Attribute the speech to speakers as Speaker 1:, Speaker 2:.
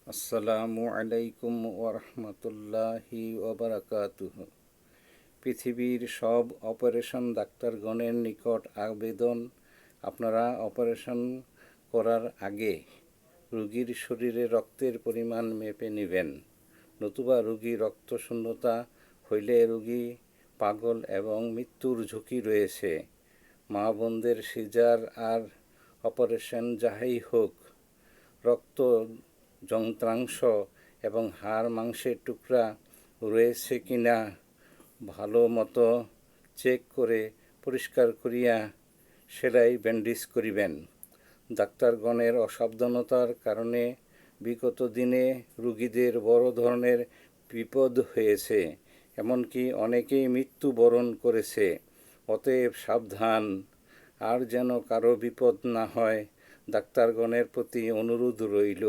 Speaker 1: আসসালামু আলাইকুম ওরহমতুল্লাহি ওবরাকাতুহু। পৃথিবীর সব অপারেশন ডাক্তারগণের নিকট আবেদন, আপনারা অপারেশন করার আগে রোগীর শরীরে রক্তের পরিমাণ মেপে নেবেন, নতুবা রোগী রক্তশূন্যতা হইলে রোগী পাগল এবং মৃত্যুর ঝুঁকি রয়েছে। মা বোনদের সিজার আর অপারেশন যাহাই হোক, রক্ত, যন্ত্রাংশ এবং হাড় মাংসের টুকরা রয়েছে কিনা ভালো মতো চেক করে পরিষ্কার করিয়া সেলাই ব্যান্ডেজ করিবেন। ডাক্তারগণের অসাবধানতার কারণে বিগত দিনে রোগীদের বড় ধরনের বিপদ হয়েছে, এমনকি অনেকেই মৃত্যুবরণ করেছে। অতএব সাবধান, আর যেন কারো বিপদ না হয়, ডাক্তারগণের প্রতি অনুরোধ রইল।